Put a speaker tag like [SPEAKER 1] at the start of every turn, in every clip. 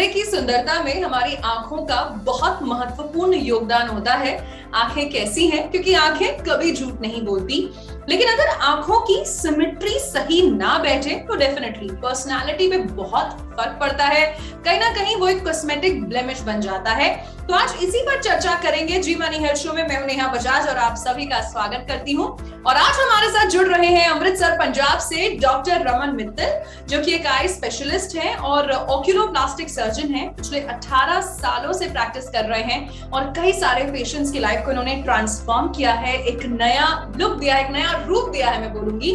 [SPEAKER 1] चेहरे की सुंदरता में हमारी आंखों का बहुत महत्वपूर्ण योगदान होता है। आंखें कैसी हैं? क्योंकि आंखें कभी झूठ नहीं बोलती, लेकिन अगर आंखों की सिमेट्री सही ना बैठे तो डेफिनेटली पर्सनालिटी पे बहुत फर्क पड़ता है। कहीं ना कहीं वो एक कॉस्मेटिक ब्लेमिश बन जाता है। तो आज इसी पर चर्चा करेंगे जी मनी हेल्थ शो में। मैं हूं नेहा बजाज और आप सभी का स्वागत करती हूं। और आज हमारे साथ जुड़ रहे हैं अमृतसर पंजाब से डॉक्टर रमन मित्तल, जो कि एक आई स्पेशलिस्ट हैं और ऑक्यूलोप्लास्टिक सर्जन हैं। पिछले 18 सालों से प्रैक्टिस कर रहे हैं और कई सारे पेशेंट्स की लाइफ को इन्होंने ट्रांसफॉर्म किया है, एक नया लुक दिया है, एक नया रूप दिया है, मैं बोलूंगी।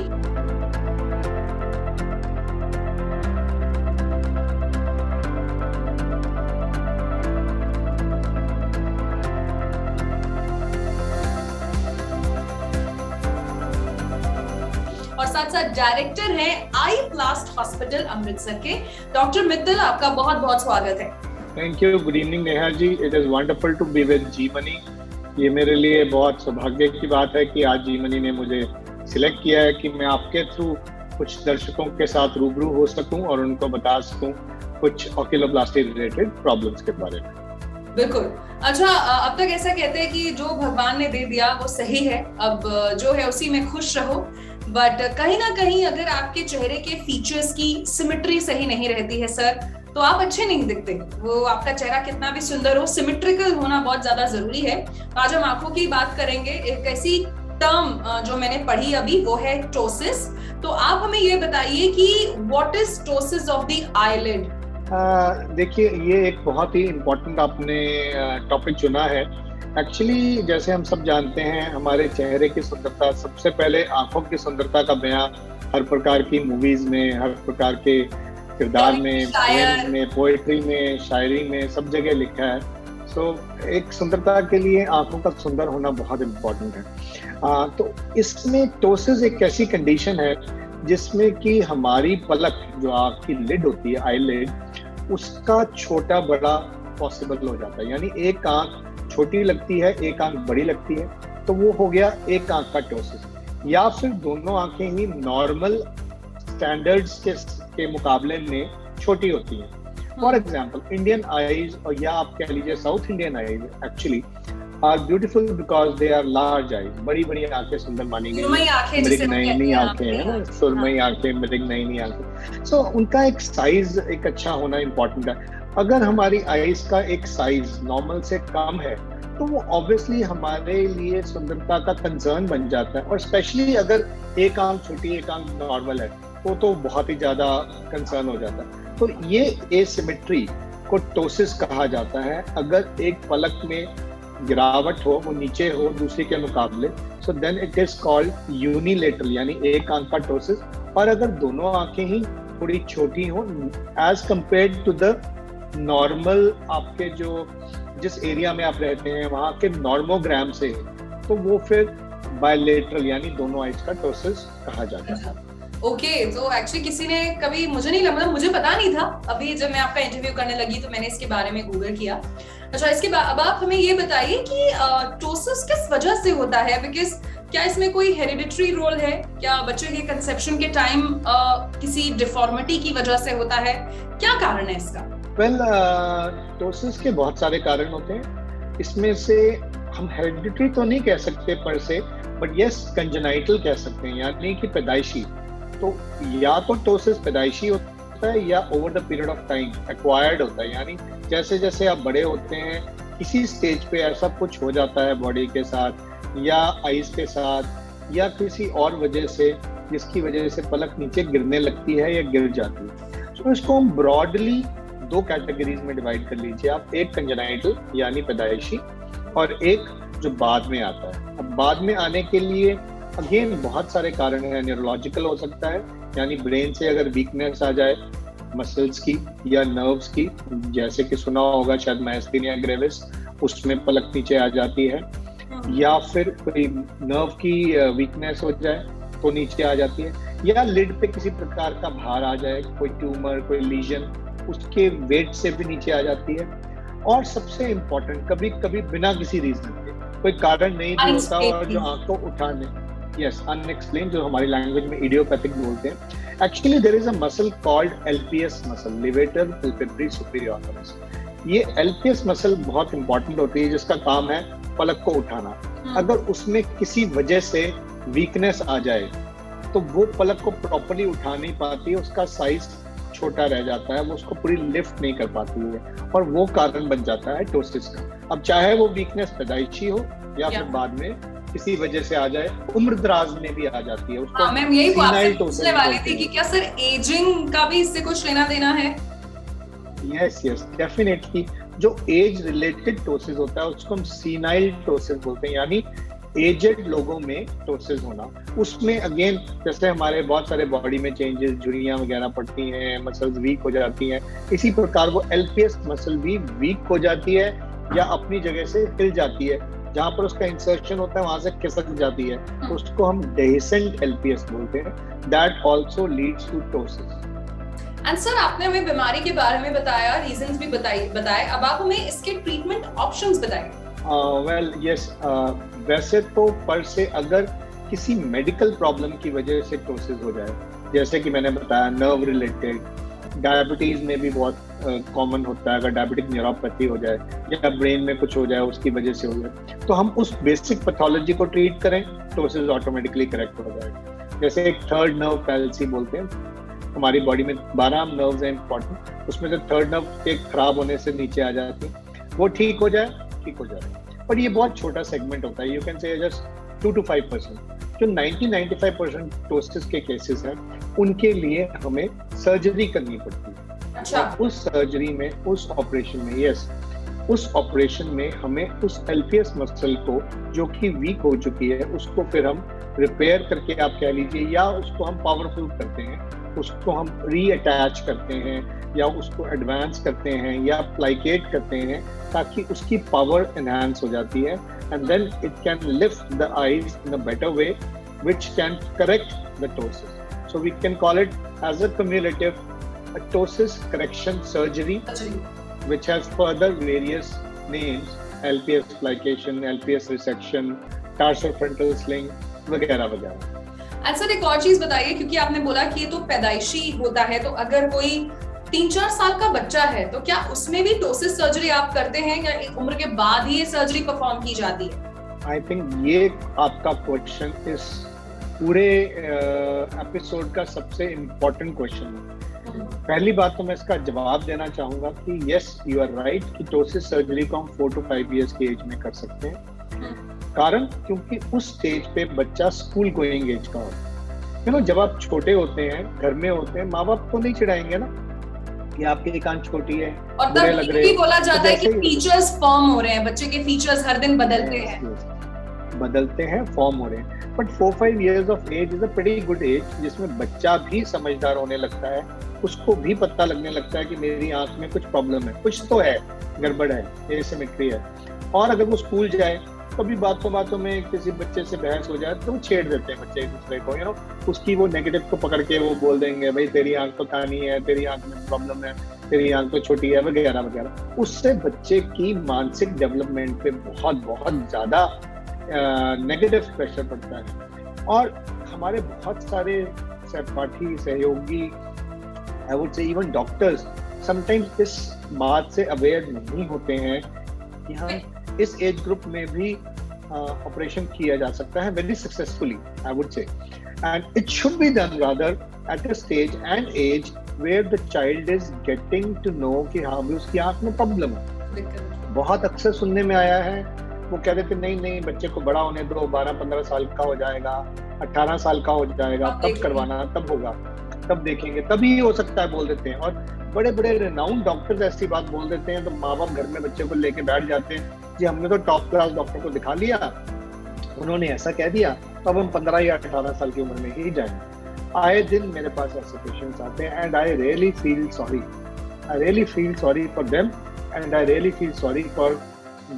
[SPEAKER 1] और साथ साथ डायरेक्टर हैं आई प्लास्ट हॉस्पिटल अमृतसर के। डॉक्टर मित्तल, आपका बहुत बहुत स्वागत है।
[SPEAKER 2] Thank you. Good evening Neha ji. It is wonderful to be with जी मनी। ये मेरे लिए बहुत सौभाग्य की बात है कि आज जी मनी ने मुझे सिलेक्ट किया है कि मैं आपके थ्रू कुछ दर्शकों के साथ रूबरू हो सकूं और उनको बता सकूं कुछ ऑक्यूलोप्लास्टी रिलेटेड प्रॉब्लम्स के बारे में।
[SPEAKER 1] बिल्कुल। अच्छा, अब तक ऐसा कहते हैं कि जो भगवान ने दे दिया वो सही है, अब जो है उसी में खुश रहो। बट कहीं ना कहीं अगर आपके चेहरे के फीचर्स की सिमेट्री सही नहीं रहती है सर, तो आप अच्छे नहीं दिखते। वो आपका चेहरा कितना भी सुंदर हो, सिमेट्रिकल होना बहुत ज्यादा जरूरी है। आज हम आंखों की बात करेंगे। एक ऐसी टर्म जो मैंने पढ़ी अभी, वो है टोसिस। तो आप हमें ये बताइए कि what is ptosis of the eyelid?
[SPEAKER 2] देखिए, ये एक बहुत ही इम्पोर्टेंट आपने टॉपिक चुना है। एक्चुअली जैसे हम सब जानते हैं, हमारे चेहरे की सुंदरता, सबसे पहले आंखों की सुंदरता का बयां हर प्रकार की मूवीज में, हर प्रकार के किरदार में, में, पोएट्री में, शायरी में, सब जगह लिखा है। एक सुंदरता के लिए आंखों का सुंदर होना बहुत इम्पोर्टेंट है। तो इसमें टोसिस एक ऐसी कंडीशन है जिसमें कि हमारी पलक, जो आंख की लिड होती है, आईलिड, उसका छोटा बड़ा पॉसिबल हो जाता है। यानी एक आंख छोटी लगती है, एक आंख बड़ी लगती है, तो वो हो गया एक आंख का टोसिस। या फिर दोनों आंखें ही नॉर्मल स्टैंडर्ड्स के मुकाबले में छोटी होती हैं। फॉर एग्जाम्पल, इंडियन आईज, और या आप कह लीजिए south Indian eyes, actually are beautiful because they are large eyes. बड़ी बड़ी आंखें सुंदर मानी गई, मृगनयनी आंखें है ना, सुरमई आंखें, मृगनयनी आंखें। सो उनका एक साइज एक अच्छा होना इम्पोर्टेंट है। अगर हमारी आईज का एक साइज नॉर्मल से कम है तो वो ऑब्वियसली हमारे लिए सुंदरता का कंसर्न बन जाता है। और स्पेशली अगर एक आंख छोटी, एक आंख नॉर्मल है, तो बहुत ही ज्यादा कंसर्न हो जाता है। तो ये एसिमेट्री को टोसिस कहा जाता है। अगर एक पलक में गिरावट हो, वो नीचे हो दूसरी के मुकाबले, so then it is called unilateral, यानी एक आंख का टोसिस। और अगर दोनों आंखें ही थोड़ी छोटी हो as compared to the normal, आपके जो जिस एरिया में आप रहते हैं वहां के नॉर्मोग्राम से, तो वो फिर बायलेटरल, यानी दोनों आइज का टोसिस कहा जाता है।
[SPEAKER 1] ओके, तो एक्चुअली किसी ने कभी, मुझे नहीं लगा, मुझे पता नहीं था। अभी जब मैं आपका इंटरव्यू करने लगी तो मैंने इसके बारे में गूगल किया। अच्छा, इसके बाद अब आप हमें ये बताइए कि टोसिस किस वजह से होता है? बिकॉज क्या इसमें कोई हेरिडिटरी रोल है? क्या बच्चे के कंसेप्शन के टाइम किसी डिफॉर्मिटी की वजह से होता है? क्या कारण है इसका?
[SPEAKER 2] टोसिस के बहुत सारे कारण होते हैं। इसमें से हम हेरिडिटरी तो नहीं कह सकते पर से, बट यस कंजेनाइटल कह सकते हैं, यानी कि पैदाइशी। तो या तो टोसिस पैदाइशी होता है या over the period of time acquired होता है। यानी जैसे जैसे आप बड़े होते हैं, किसी स्टेज पे ऐसा कुछ हो जाता है बॉडी के साथ या आईज के साथ या किसी और वजह से, जिसकी वजह से पलक नीचे गिरने लगती है या गिर जाती है। तो इसको हम ब्रॉडली दो कैटेगरीज में डिवाइड कर लीजिए आप। एक कंजेनाइटल यानी पैदाइशी, और एक जो बाद में आता है। अब बाद में आने के लिए अगेन बहुत सारे कारण हैं। न्यूरोलॉजिकल हो सकता है, यानी ब्रेन से अगर वीकनेस आ जाए मसल्स की या नर्व्स की, जैसे कि सुना होगा शायद मायस्थीनिया ग्रेविस, उसमें पलक नीचे आ जाती है। या फिर कोई नर्व की वीकनेस हो जाए तो नीचे आ जाती है। या लिड पे किसी प्रकार का भार आ जाए, कोई ट्यूमर, कोई लीजन, उसके वेट से भी नीचे आ जाती है। और सबसे इम्पोर्टेंट, कभी कभी बिना किसी रीजन के, कोई कारण नहीं भी होता और जो आंख को उठाने, यस, अनएक्सप्लेन, जो हमारी लैंग्वेज में इडियोपैथिक बोलते हैं, Actually, there is a muscle called LPS muscle, levator palpebral superioris. ये LPS muscle बहुत इंपॉर्टेंट होती है, जिसका काम है पलक को उठाना। अगर उसमें किसी वजह से वीकनेस आ जाए तो वो पलक को प्रॉपर्ली उठा नहीं पाती है, उसका साइज छोटा रह जाता है, वो उसको पूरी लिफ्ट नहीं कर पाती है, और वो कारण बन जाता है टोसिस का। अब चाहे वो वीकनेस पैदाइशी हो या फिर बाद में किसी वजह से आ जाए, उम्र दराज में भी आ जाती है उसको।
[SPEAKER 1] मैम यही पूछने वाली थी कि क्या सर एजिंग का भी इससे कुछ लेना देना है?
[SPEAKER 2] Yes definitely. जो एज रिलेटेड टोसिस होता है उसको हम सीनाइल टोसिस बोलते हैं, यानी एजेड लोगों में टोसिस होना। उसमें अगेन जैसे हमारे बहुत सारे बॉडी में चेंजेस, झुर्रियां वगैरह पड़ती हैं, मसल्स वीक हो जाती हैं, इसी प्रकार वो एलपीएस मसल भी वीक हो जाती है या अपनी जगह से हिल जाती है। जहां पर उसका इंसर्शन होता है वहां से खिसक जाती है, उसको हम डेहिसेंट एलपीएस बोलते हैं। That also leads to ptosis.
[SPEAKER 1] And sir आपने हमें बीमारी के बारे में बताया, रीजंस भी बताए, अब आप हमें इसके ट्रीटमेंट ऑप्शंस बताइए।
[SPEAKER 2] वेल यस, वैसे तो पर से अगर किसी मेडिकल प्रॉब्लम की वजह से टोसिस हो जाए, जैसे कि मैंने बताया नर्व रिलेटेड, डायबिटीज में भी बहुत कॉमन होता है, अगर डायबिटिक न्यूरोपैथी हो जाए या ब्रेन में कुछ हो जाए उसकी वजह से हो जाए, तो हम उस बेसिक पैथोलॉजी को ट्रीट करें, टोसिस ऑटोमेटिकली करेक्ट हो जाएगा। जैसे एक थर्ड नर्व पैल्सी बोलते हैं, हमारी बॉडी में 12 नर्व्स हैं इंपॉर्टेंट, उसमें से थर्ड नर्व के खराब होने से नीचे आ जाती है, वो ठीक हो जाए, ठीक हो जाए। पर ये बहुत छोटा सेगमेंट होता है, you can say just 2 to 5%। जो 90-95% टोसिस के केसेस हैं उनके लिए हमें सर्जरी करनी पड़ती है।
[SPEAKER 1] अच्छा।
[SPEAKER 2] उस सर्जरी में, उस ऑपरेशन में, उस ऑपरेशन में हमें उस एलपीएस मसल को जो कि वीक हो चुकी है उसको फिर हम रिपेयर करके आप कह लीजिए, या उसको हम पावरफुल करते हैं, उसको हम रीअटैच करते हैं या उसको एडवांस करते हैं या प्लाइकेट करते हैं, ताकि उसकी पावर एनहांस हो जाती है, and then it can lift the eyes in a better way which can correct the ptosis. So we can call it as a cumulative ptosis correction surgery which has further various names, LPS plication, LPS resection, tarsofrontal sling वगैरह वगैरह।
[SPEAKER 1] अच्छा, एक और चीज बताइए, क्योंकि आपने बोला कि ये तो पैदाइशी होता है, तो अगर कोई 3-4 साल का बच्चा है तो क्या उसमें भी टोसिस सर्जरी आप करते हैं या एक उम्र के बाद ही ये सर्जरी परफॉर्म की जाती है?
[SPEAKER 2] आई थिंक ये आपका क्वेश्चन इस पूरे एपिसोड का सबसे इम्पोर्टेंट क्वेश्चन है। पहली बात तो मैं इसका जवाब देना चाहूंगा कि यस यू आर राइट कि टोसिस सर्जरी को हम 4 to 5 years की एज में कर सकते हैं। कारण क्योंकि उस स्टेज पे बच्चा स्कूल गोइंग एज का होता है। जब आप छोटे होते हैं, घर में होते हैं, माँ बाप तो नहीं चिढ़ाएंगे ना कि आपकी एक आंख छोटी है,
[SPEAKER 1] और तब ये बोला जाता है कि फीचर्स फॉर्म हो रहे हैं, बच्चे के फीचर्स हर दिन बदलते हैं, फॉर्म हो रहे हैं। But 4-5 years of age is a pretty good age, जिसमें बच्चा भी समझदार होने लगता है, उसको भी पता लगने लगता है कि मेरी आंख में कुछ प्रॉब्लम है, कुछ तो है, गड़बड़ है, एसिमेट्री है। और अगर वो स्कूल जाए, कभी बातों में किसी बच्चे से बहस हो जाए तो वो छेड़ देते हैं बच्चे एक दूसरे को, उसकी वो नेगेटिव को पकड़ के वो बोल देंगे, भाई तेरी आंख तो कानी है, तेरी आंख में प्रॉब्लम है, तेरी आंख तो छोटी है, वगैरह वगैरह। उससे बच्चे की मानसिक डेवलपमेंट पे बहुत ज्यादा नेगेटिव प्रेशर पड़ता है। और हमारे बहुत सारे सहपाठी, सहयोगी, आई वुड से इवन डॉक्टर्स समटाइम्स इस बात से अवेयर नहीं होते हैं कि हाँ इस एज ग्रुप में भी ऑपरेशन किया जा सकता है very successfully, I would say. And it should be done rather at a stage and age where the child is getting to know कि हाँ भी उसकी आंख में प्रॉब्लम है। बहुत अक्सर सुनने में आया है, वो कह रहे थे नहीं बच्चे को बड़ा होने दो, 12-15 साल का हो जाएगा, 18 साल का हो जाएगा, तब करवाना, तब होगा, तब देखेंगे, तभी हो सकता है, बोल देते हैं। और बड़े बड़े रिनाउंड डॉक्टर्स ऐसी बात बोल देते हैं, तो माँ बाप घर में बच्चे को लेके बैठ जाते हैं कि हमने तो टॉप क्लास डॉक्टर को दिखा लिया, उन्होंने ऐसा कह दिया, तो अब हम 15 या 18 साल की उम्र में ही जाएंगे। आए दिन मेरे पास ऐसे पेशेंट्स आते हैं, and I really feel sorry for them, and I really feel sorry for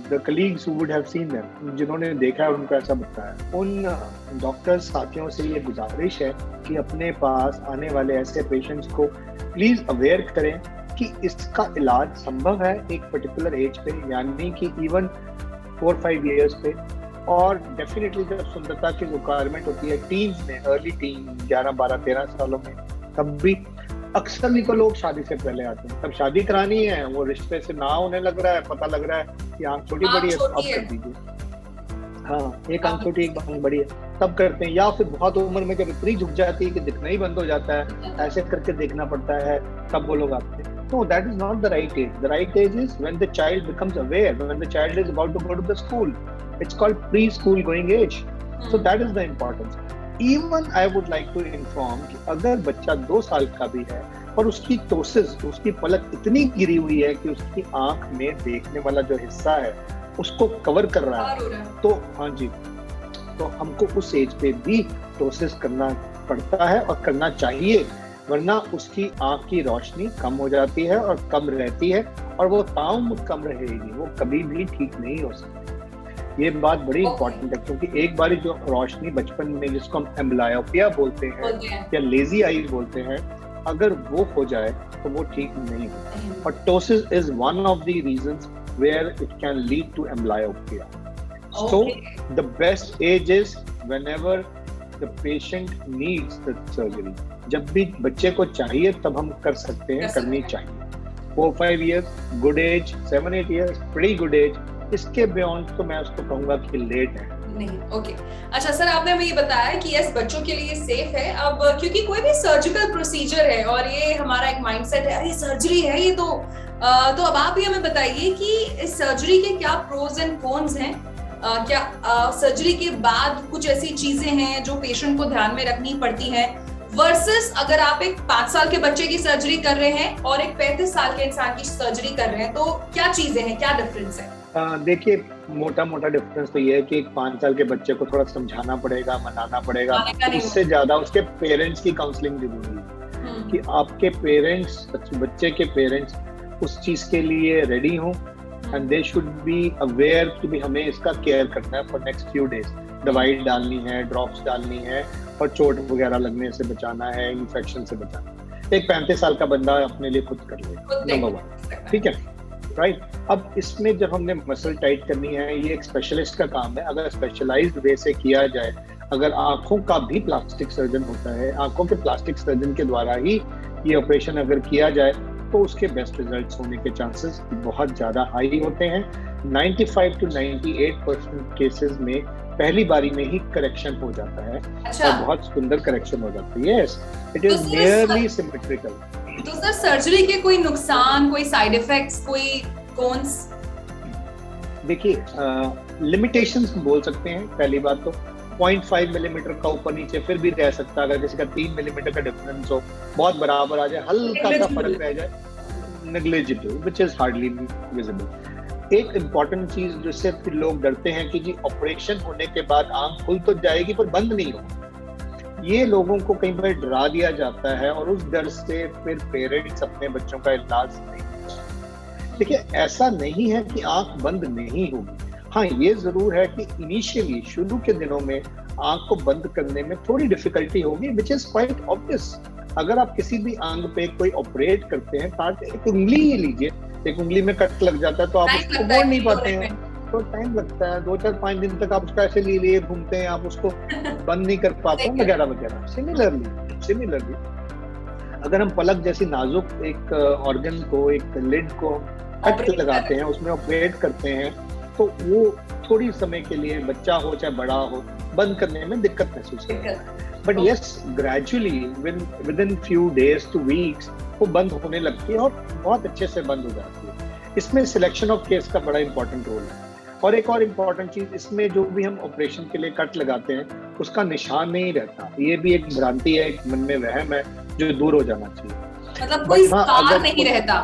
[SPEAKER 1] the colleagues who would have seen them, जिन्होंने देखा है उनको ऐसा बताया। उन डॉक्टर्स साथियों से ये गुजारिश है कि अपने पास आने वाले ऐसे पेशेंट्स को प्लीज अवेयर करें कि इसका इलाज संभव है एक पर्टिकुलर एज पे, यानी कि इवन 4-5 years पे। और डेफिनेटली जब सुंदरता की रिक्वायरमेंट होती है टीन्स में, अर्ली टीन 11-12-13 सालों में,
[SPEAKER 2] तब भी अक्सर नहीं तो लोग शादी से पहले आते हैं, तब शादी करानी है, वो रिश्ते से ना होने लग रहा है, पता लग रहा है कि आंख छोटी बड़ी है, अब कर दीजिए। हाँ, एक आंख छोटी एक आंख बड़ी है, तब करते हैं। या फिर बहुत उम्र में जब इतनी झुक जाती है कि दिखना ही बंद हो जाता है, ऐसे करके देखना पड़ता है, तब वो लोग आते हैं। No, that is not the right age. The right age is when the child becomes aware, when the child is about to go to the school. It's called preschool going age. So that is the importance. Even I would like to inform कि अगर बच्चा 2 साल का भी है और उसकी ptosis, उसकी पलक इतनी गिरी हुई है कि उसकी आंख में देखने वाला जो हिस्सा है उसको कवर कर रहा है, तो हाँ जी, तो हमको उस एज पे भी टोसिस करना पड़ता है और करना चाहिए, वरना उसकी आंख की रोशनी कम हो जाती है और कम रहती है, और वो ताउम्र कम रहेगी, वो कभी भी ठीक नहीं हो सकती। ये बात बड़ी इंपॉर्टेंट है, क्योंकि एक बार जो रोशनी बचपन में, जिसको हम एम्ब्लायोपिया बोलते हैं या लेजी आईज बोलते हैं, अगर वो हो जाए तो वो ठीक नहीं होता। और ptosis is one of the reasons where it can lead to amblyopia. So the best age is whenever the patient needs the surgery. जब भी बच्चे को चाहिए तब हम कर सकते हैं, करनी चाहिए। 4-5 years good age, 7-8 years pretty good age, इसके बियॉन्ड तो मैं उसको कहूंगा कि लेट है।
[SPEAKER 1] नहीं, ओके। अच्छा सर, आपने हमें ये बताया कि यस बच्चों के लिए सेफ है। अब क्योंकि कोई भी सर्जिकल प्रोसीजर है और ये हमारा एक माइंडसेट है, अरे सर्जरी है ये तो अब आप ही हमें बताइए कि इस सर्जरी के क्या प्रोज एंड कॉन्स हैं। क्या सर्जरी के बाद कुछ ऐसी चीजें हैं जो पेशेंट को ध्यान में रखनी पड़ती हैं, वर्सेस अगर आप एक 5 साल के बच्चे की सर्जरी कर रहे हैं और एक 35 साल के इंसान की सर्जरी कर रहे हैं, तो क्या चीजें हैं, क्या डिफरेंस है?
[SPEAKER 2] देखिए, मोटा डिफरेंस तो ये है कि एक 5 साल के बच्चे को थोड़ा समझाना पड़ेगा, मनाना पड़ेगा। उससे ज्यादा उसके पेरेंट्स की काउंसलिंग जरूरी है कि आपके पेरेंट्स, बच्चे के पेरेंट्स उस चीज के लिए रेडी हों, and they should be aware कि भी हमें इसका केयर करना है फॉर नेक्स्ट फ्यू डेज। दवाई डालनी है, ड्रॉप्स डालनी है, और चोट वगैरह लगने से बचाना है, इन्फेक्शन से बचाना है। एक 35 साल का बंदा अपने लिए खुद कर लेगा, नंबर 1, ठीक है, राइट। अब इसमें जब हमने मसल टाइट करनी है, ये एक स्पेशलिस्ट का काम है। अगर स्पेशलाइज्ड वे से किया जाए, अगर आंखों का भी प्लास्टिक सर्जन होता है, आंखों के प्लास्टिक सर्जन के द्वारा ही ये ऑपरेशन अगर किया जाए, तो उसके बेस्ट रिजल्ट्स होने के चांसेस बहुत ज़्यादा हाई होते हैं। 95 to 98% केसेस में पहली बारी में ही करेक्शन हो जाता है। अच्छा। और बहुत सुंदर करेक्शन हो जाता है। Yes, it is nearly symmetrical.
[SPEAKER 1] तो सर सर्जरी के कोई नुकसान, कोई साइड इफेक्ट्स, कोई कॉन्स?
[SPEAKER 2] देखिए, लिमिटेशंस बोल सकते हैं। पहली बात तो 0.5 मिलीमीटर का ऊपर नीचे फिर भी रह सकता है। अगर किसी का 3 मिलीमीटर का डिफरेंस हो, बहुत बराबर आ जाए, हल्का सा फर्क रह जाए, negligible, which is hardly visible. एक इम्पॉर्टेंट चीज जिससे फिर लोग डरते हैं कि जी ऑपरेशन होने के बाद आंख खुल तो जाएगी पर बंद नहीं होगी। ये लोगों को कई बार डरा दिया जाता है और उस डर से फिर पेरेंट्स अपने बच्चों का इलाज नहीं करते। देखिए, ऐसा नहीं है कि आंख बंद नहीं होगी। हाँ, ये जरूर है कि इनिशियली शुरू के दिनों में आंख को बंद करने में थोड़ी डिफिकल्टी होगी, विच इज क्वाइट ऑब्वियस। अगर आप किसी भी अंग पे कोई ऑपरेट करते हैं, एक उंगली ही लीजिए, एक उंगली में कट लग जाता है तो आप उसको मोड़ नहीं पाते हैं, तो टाइम लगता है। 2-4-5 दिन तक आप उसका ऐसे लिए घूमते हैं, आप उसको बंद नहीं कर पाते हैं, वगैरह वगैरह। सिमिलरली अगर हम पलक जैसी नाजुक एक ऑर्गन को, एक लिड को कट लगाते हैं, उसमें ऑपरेट करते हैं, तो वो थोड़ी समय के लिए, बच्चा हो चाहे बड़ा हो, बंद करने में दिक्कत महसूस करता है। But yes, gradually with in few days two weeks वो बंद होने लगती है और बहुत अच्छे से बंद हो जाती है। इसमें सिलेक्शन ऑफ केस का बड़ा इंपॉर्टेंट रोल है। और एक और इम्पॉर्टेंट चीज, इसमें जो भी हम ऑपरेशन के लिए कट लगाते हैं उसका निशान नहीं रहता। ये भी एक भ्रांति है, एक मन में वहम है जो दूर हो जाना चाहिए।
[SPEAKER 1] मतलब कोई स्कार नहीं रहता,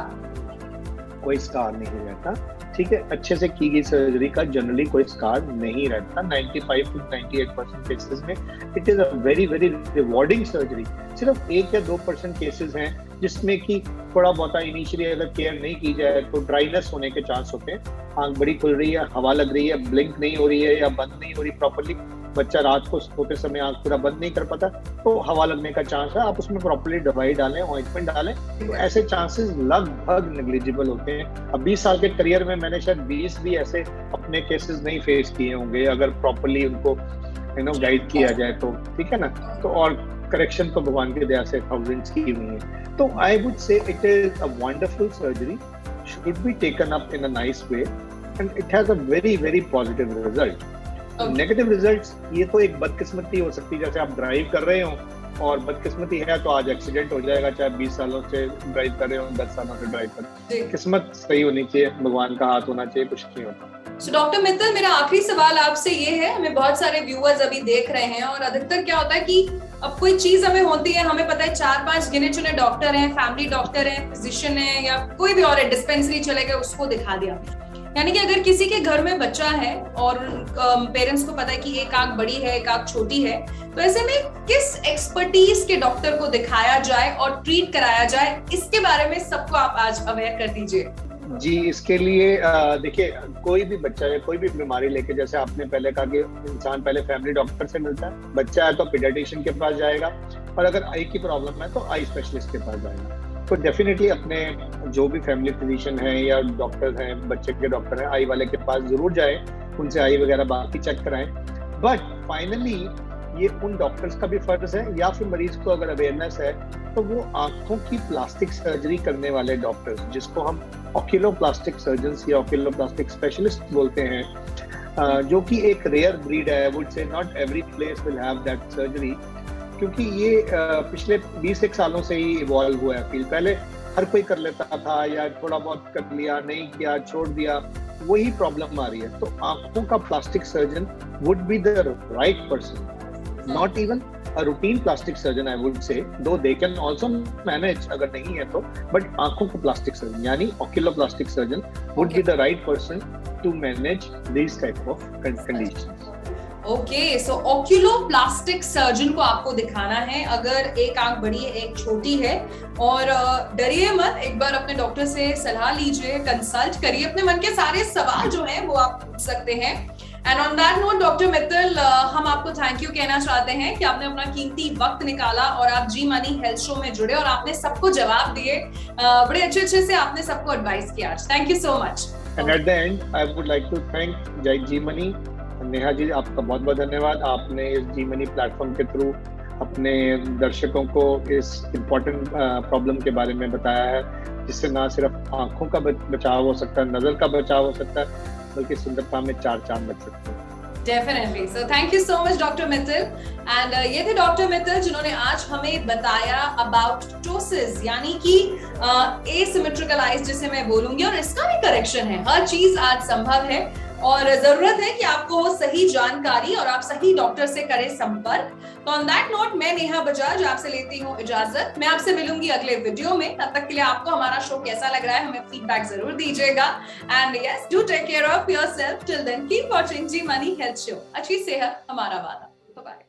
[SPEAKER 2] कोई स्कार नहीं रहता, ठीक है। अच्छे से की गई सर्जरी का जनरली कोई स्कार नहीं रहता। 95 to 98% केसेस में it is a very very rewarding surgery. सिर्फ 1 या 2% केसेस हैं जिसमें कि थोड़ा बहुत इनिशियली अगर केयर नहीं की जाए तो ड्राइनेस होने के चांस होते हैं। आंख बड़ी खुल रही है, हवा लग रही है, ब्लिंक नहीं हो रही है या बंद नहीं हो रही प्रॉपर्ली, बच्चा रात को सोते समय आंख पूरा बंद नहीं कर पाता, तो हवा लगने का चांस है। आप उसमें प्रॉपर्ली दवाई डालें, ऑइंटमेंट डालें, तो ऐसे चांसेस लगभग नेग्लिजिबल होते हैं। अब 20 साल के करियर में मैंने शायद 20 भी ऐसे अपने केसेस नहीं फेस किए होंगे, अगर प्रॉपर्ली उनको गाइड किया जाए तो, ठीक है ना। तो और करेक्शन तो भगवान की दया से थाउजेंड्स की हुई है। तो आई वुड से it is a wonderful surgery, should be taken up in a nice way and it has a very very positive result. Negative results ये तो एक बदकिस्मती हो सकती है, जैसे आप ड्राइव कर रहे हो और बदकिस्मती है तो आज एक्सीडेंट हो जाएगा, चाहे 20 सालों से ड्राइव कर रहे हो, 10 सालों से ड्राइव कर रहे हो, किस्मत सही होनी चाहिए, भगवान का हाथ होना चाहिए, कुछ नहीं होता।
[SPEAKER 1] So, डॉक्टर मित्तल, मेरा आखिरी सवाल आपसे ये है, हमें बहुत सारे व्यूअर्स अभी देख रहे हैं और अधिकतर क्या होता है कि अब कोई चीज हमें होती है, हमें पता है 4-5 गिने चुने डॉक्टर हैं, फैमिली डॉक्टर हैं, फिजिशियन है या कोई भी और है, डिस्पेंसरी चले गए उसको दिखा दिया। यानी कि अगर किसी के घर में बच्चा है और पेरेंट्स को पता है कि एक आंख बड़ी है एक आंख छोटी है, तो ऐसे में किस एक्सपर्टीज के डॉक्टर को दिखाया जाए और ट्रीट कराया जाए, इसके बारे में सबको आप आज अवेयर कर दीजिए।
[SPEAKER 2] जी, इसके लिए देखिए, कोई भी बच्चा है कोई भी बीमारी लेके, जैसे आपने पहले कहा कि इंसान पहले फैमिली डॉक्टर से मिलता है, बच्चा है तो पीडियाट्रिशियन के पास जाएगा, और अगर आई की प्रॉब्लम है तो आई स्पेशलिस्ट के पास जाएगा। तो डेफिनेटली अपने जो भी फैमिली फिजिशियन है या डॉक्टर हैं, बच्चे के डॉक्टर हैं, आई वाले के पास जरूर जाए, उनसे आई वगैरह बाकी चेक कराएं। बट फाइनली ये उन डॉक्टर्स का भी फर्ज है, या फिर मरीज को अगर अवेयरनेस है तो वो आंखों की प्लास्टिक सर्जरी करने वाले डॉक्टर्स, जिसको हम ऑक्यूलोप्लास्टिक सर्जन्स या ऑक्यूलोप्लास्टिक स्पेशलिस्ट बोलते हैं, जो कि एक रेयर ब्रीड है। आई वुड से not every place will have that surgery, क्योंकि ये पिछले 20 सालों से ही इवॉल्व हुआ है फील्ड। पहले हर कोई कर लेता था या थोड़ा बहुत कर लिया, नहीं किया, छोड़ दिया, वही प्रॉब्लम आ रही है। तो आंखों का plastic surgeon would be the right person, not even a routine plastic surgeon I would say, though they can also manage अगर नहीं है तो, but आंखों को प्लास्टिक सर्जन यानी oculoplastic surgeon would be the right person to manage these type of conditions.
[SPEAKER 1] Okay, so oculoplastic surgeon को आपको दिखाना है अगर एक आंख बड़ी है एक छोटी है, और डरिए मत, एक बार अपने डॉक्टर से सलाह लीजिए, कंसल्ट करिए, अपने मन के सारे सवाल जो हैं वो आप पूछ सकते हैं। And on that note doctor Mittal, हम आपको थैंक यू कहना चाहते हैं कि आपने अपना कीमती वक्त निकाला और आप जी मनी हेल्थ शो में जुड़े और आपने सबको जवाब दिए, बड़े अच्छे से आपने सबको एडवाइस किया आज। Thank you so much.
[SPEAKER 2] And at the end I would like to thank जय जी मनी। नेहा जी, आपका बहुत बहुत धन्यवाद, आपने इस जी मनी प्लेटफॉर्म के थ्रू अपने दर्शकों को इस इम्पोर्टेंट प्रॉब्लम के बारे में बताया है, जिससे ना सिर्फ आंखों का बचाव हो सकता है, नजर का बचाव हो सकता है, बल्कि सुंदरता में 4 चांद लग सकते हैं।
[SPEAKER 1] Definitely, so thank you so much doctor Mittal. And ये थे डॉक्टर मित्तल जिन्होंने आज हमें बताया अबाउट टोसिस, यानी कि एसिमेट्रिकल आईज जिसे मैं बोलूंगी, और इसका भी करेक्शन है। हर चीज आज संभव है और जरूरत है कि आपको सही जानकारी और आप सही डॉक्टर से करें संपर्क। तो ऑन दैट नोट मैं नेहा बजाज आपसे लेती हूँ इजाजत। मैं आपसे मिलूंगी अगले वीडियो में। तब तक के लिए आपको हमारा शो कैसा लग रहा है हमें फीडबैक जरूर दीजिएगा। And yes, do take care of yourself. Till then keep watching जी मनी हेल्थ शो। अच्छी सेहत हमारा वादा। बाय।